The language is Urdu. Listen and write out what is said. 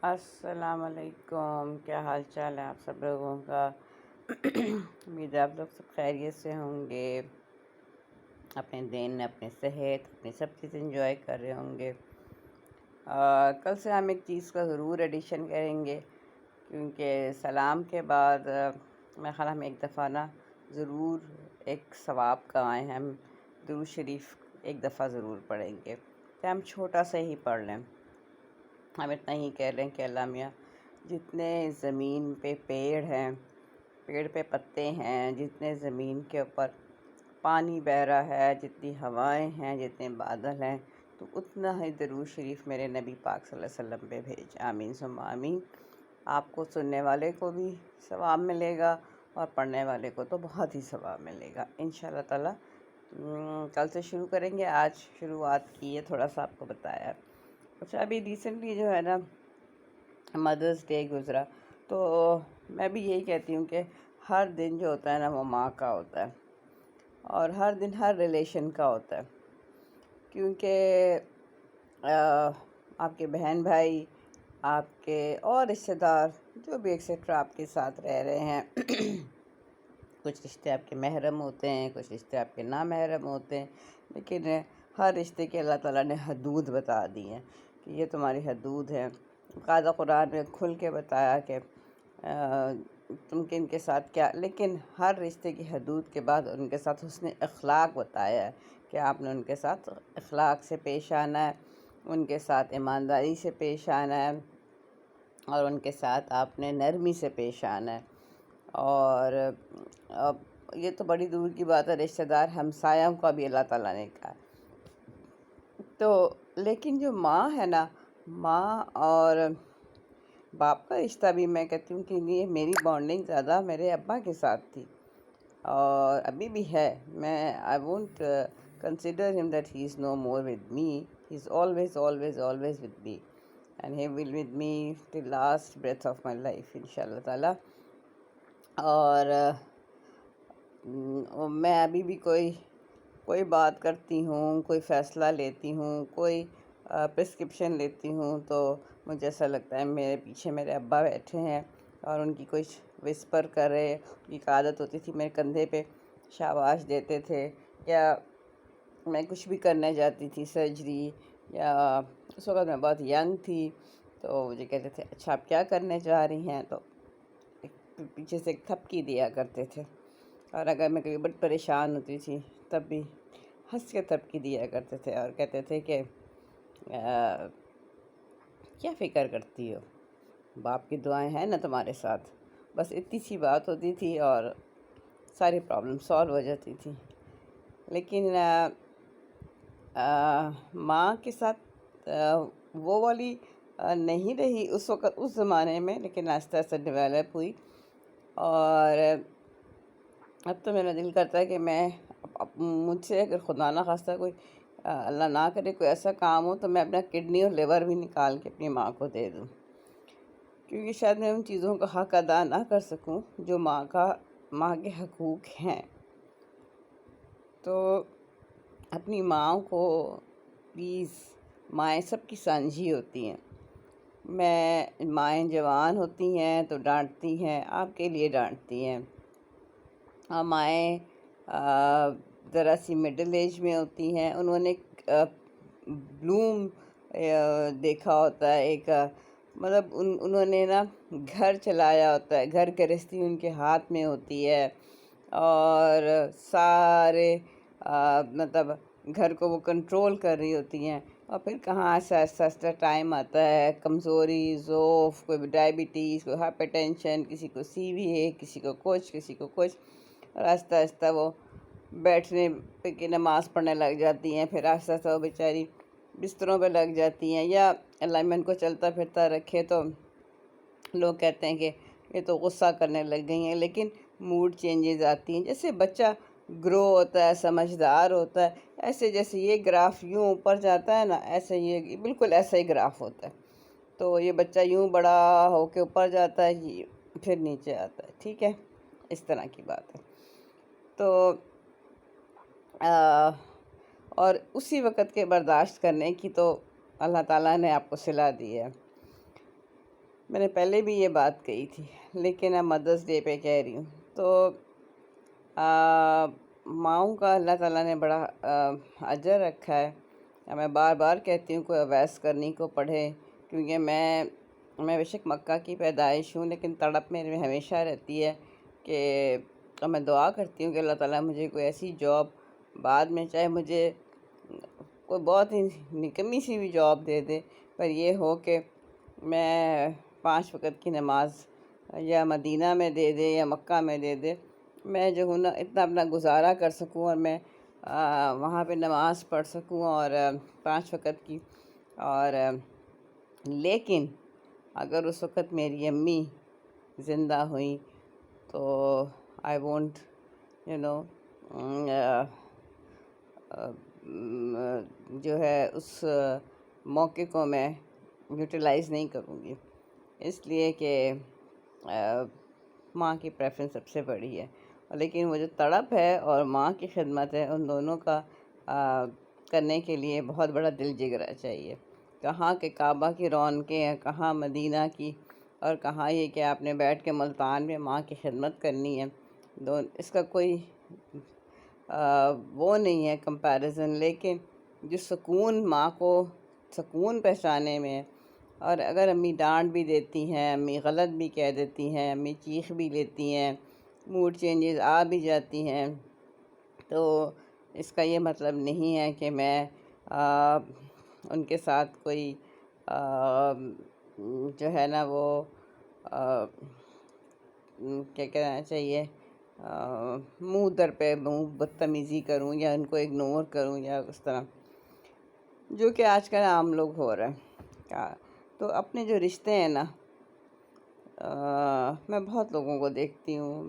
السلام علیکم، کیا حال چال ہے آپ سب لوگوں کا؟ امید ہے آپ لوگ سب خیریت سے ہوں گے، اپنے دن، اپنے صحت، اپنی سب چیز انجوائے کر رہے ہوں گے۔ کل سے ہم ایک چیز کا ضرور ایڈیشن کریں گے، کیونکہ سلام کے بعد میں خیال ہم ایک دفعہ ضرور ایک ثواب کا آئے ہم درود شریف ایک دفعہ ضرور پڑھیں گے، تو ہم چھوٹا سا ہی پڑھ لیں۔ ہم اتنا ہی کہہ لیں کہ اللہ میاں جتنے زمین پہ پیڑ ہیں، پیڑ پہ پتے ہیں، جتنے زمین کے اوپر پانی بہہ رہا ہے، جتنی ہوائیں ہیں، جتنے بادل ہیں، تو اتنا ہی درود شریف میرے نبی پاک صلی اللہ علیہ وسلم پہ بھیج۔ آمین ثم آمین۔ آپ کو سننے والے کو بھی ثواب ملے گا اور پڑھنے والے کو تو بہت ہی ثواب ملے گا انشاءاللہ تعالیٰ۔ کل سے شروع کریں گے، آج شروعات کی ہے، تھوڑا سا آپ کو بتایا ہے۔ اچھا، ابھی ریسنٹلی جو ہے مدرس ڈے گزرا، تو میں بھی یہی کہتی ہوں کہ ہر دن جو ہوتا ہے وہ ماں کا ہوتا ہے، اور ہر دن ہر ریلیشن کا ہوتا ہے، کیونکہ آپ کے بہن بھائی، آپ کے اور رشتہ دار جو بھی ایکسیٹرا آپ کے ساتھ رہ رہے ہیں، کچھ رشتے آپ کے محرم ہوتے ہیں، کچھ رشتے آپ کے نامحرم ہوتے ہیں، لیکن ہر رشتے کے اللہ تعالیٰ نے حدود بتا دی ہیں کہ یہ تمہاری حدود ہیں۔ باقاعدہ قرآن میں کھل کے بتایا کہ تم کن کے ساتھ کیا، لیکن ہر رشتے کی حدود کے بعد ان کے ساتھ حسن اخلاق بتایا ہے کہ آپ نے ان کے ساتھ اخلاق سے پیش آنا ہے، ان کے ساتھ ایمانداری سے پیش آنا ہے، اور ان کے ساتھ آپ نے نرمی سے پیش آنا ہے۔ اور اب یہ تو بڑی دور کی بات ہے، رشتہ دار ہمسایوں کا بھی اللہ تعالیٰ نے کہا۔ تو لیکن جو ماں ہے ماں اور باپ کا رشتہ بھی میں کہتی ہوں کہ یہ میری بانڈنگ زیادہ میرے ابا کے ساتھ تھی، اور ابھی بھی ہے۔ میں I won't consider him that he is no more with me. He is always, always, always with me. And he will with me till last breath of my life, انشاءاللہ تعالیٰ۔ اور میں ابھی بھی کوئی بات کرتی ہوں، کوئی فیصلہ لیتی ہوں، کوئی پرسکرپشن لیتی ہوں، تو مجھے ایسا لگتا ہے میرے پیچھے میرے ابا بیٹھے ہیں اور ان کی کچھ وسپر کر رہے۔ ان کی عادت ہوتی تھی میرے کندھے پہ شاباش دیتے تھے، یا میں کچھ بھی کرنے جاتی تھی، سرجری، یا اس وقت میں بہت ینگ تھی، تو مجھے کہتے تھے اچھا آپ کیا کرنے جا رہی ہیں، تو پیچھے سے ایک تھپکی دیا کرتے تھے، اور اگر میں کبھی بڑی پریشان ہوتی تھی تب بھی ہنس کے تھپکی دیا کرتے تھے، اور کہتے تھے کہ کیا فکر کرتی ہو، باپ کی دعائیں ہیں نا تمہارے ساتھ۔ بس اتنی سی بات ہوتی تھی اور ساری پرابلم سالو ہو جاتی تھی۔ لیکن ماں کے ساتھ وہ والی نہیں رہی اس وقت، اس زمانے میں، لیکن آہستہ آہستہ ڈیولپ ہوئی، اور اب تو میرا دل کرتا ہے کہ میں مجھ سے اگر خدا نہ خواستہ کوئی اللہ نہ کرے کوئی ایسا کام ہو، تو میں اپنا کڈنی اور لیور بھی نکال کے اپنی ماں کو دے دوں، کیونکہ شاید میں ان چیزوں کا حق ادا نہ کر سکوں جو ماں کے حقوق ہیں۔ تو اپنی ماں کو پلیز، مائیں سب کی سانجھی ہوتی ہیں، مائیں جوان ہوتی ہیں تو ڈانٹتی ہیں، آپ کے لیے ڈانٹتی ہیں، اور مائیں ذرا سی مڈل ایج میں ہوتی ہیں، انہوں نے بلوم دیکھا ہوتا ہے، ایک مطلب انہوں نے گھر چلایا ہوتا ہے، گھر گرہستی ان کے ہاتھ میں ہوتی ہے، اور سارے مطلب گھر کو وہ کنٹرول کر رہی ہوتی ہیں، اور پھر کہاں ایسا ٹائم آتا ہے، کمزوری، ضعف، کوئی ڈائبٹیز، کوئی ہائپر ٹینشن، کسی کو سی وی ہے، کسی کو کچھ، اور آہستہ آہستہ وہ بیٹھنے پہ کہ نماز پڑھنے لگ جاتی ہیں، پھر آہستہ آہستہ وہ بیچاری بستروں پہ لگ جاتی ہیں، یا اللہ ان کو چلتا پھرتا رکھے تو لوگ کہتے ہیں کہ یہ تو غصہ کرنے لگ گئی ہیں، لیکن موڈ چینجز آتی ہیں، جیسے بچہ گرو ہوتا ہے، سمجھدار ہوتا ہے، ایسے جیسے یہ گراف یوں اوپر جاتا ہے ایسے یہ بالکل ایسا ہی گراف ہوتا ہے، تو یہ بچہ یوں بڑا ہو کے اوپر جاتا ہے، یہ پھر نیچے آتا ہے، ٹھیک ہے، اس طرح کی بات ہے۔ تو اور اسی وقت کے برداشت کرنے کی تو اللہ تعالیٰ نے آپ کو صلہ دی ہے۔ میں نے پہلے بھی یہ بات کہی تھی، لیکن اب مدرس ڈے پہ کہہ رہی ہوں۔ تو ماؤں کا اللہ تعالیٰ نے بڑا اجر رکھا ہے۔ میں بار بار کہتی ہوں کوئی اویس کرنی کو پڑھے، کیونکہ میں بے شک مکہ کی پیدائش ہوں، لیکن تڑپ میرے میں ہمیشہ رہتی ہے کہ میں دعا کرتی ہوں کہ اللہ تعالیٰ مجھے کوئی ایسی جاب بعد میں، چاہے مجھے کوئی بہت ہی نکمی سی بھی جاب دے دے، پر یہ ہو کہ میں 5 وقت کی نماز یا مدینہ میں دے دے یا مکہ میں دے دے، میں جو ہوں نا اتنا اپنا گزارا کر سکوں، اور میں وہاں پہ نماز پڑھ سکوں، اور 5 وقت کی۔ اور لیکن اگر اس وقت میری امی زندہ ہوئیں تو آئی وونٹ جو ہے اس موقع کو میں یوٹیلائز نہیں کروں گی، اس لیے کہ ماں کی پریفرنس سب سے بڑی ہے۔ لیکن وہ جو تڑپ ہے اور ماں کی خدمت ہے، ان دونوں کا کرنے کے لیے بہت بڑا دل جگرا چاہیے۔ کہاں کہ کعبہ کی رونقیں ہیں، کہاں مدینہ کی، اور کہاں یہ کہ آپ نے بیٹھ کے ملتان میں ماں کی خدمت کرنی ہے۔ اس کا کوئی وہ نہیں ہے کمپیریزن، لیکن جو سکون ماں کو سکون پہنچانے میں، اور اگر امی ڈانٹ بھی دیتی ہیں، امی غلط بھی کہہ دیتی ہیں، امی چیخ بھی لیتی ہیں، موڈ چینجز آ بھی جاتی ہیں، تو اس کا یہ مطلب نہیں ہے کہ میں ان کے ساتھ کوئی جو ہے نا وہ کیا کہنا چاہیے، منہ در پہ منہ بدتمیزی کروں یا ان کو اگنور کروں یا اس طرح، جو کہ آج کل عام لوگ ہو رہا ہے۔ تو اپنے جو رشتے ہیں نا، میں بہت لوگوں کو دیکھتی ہوں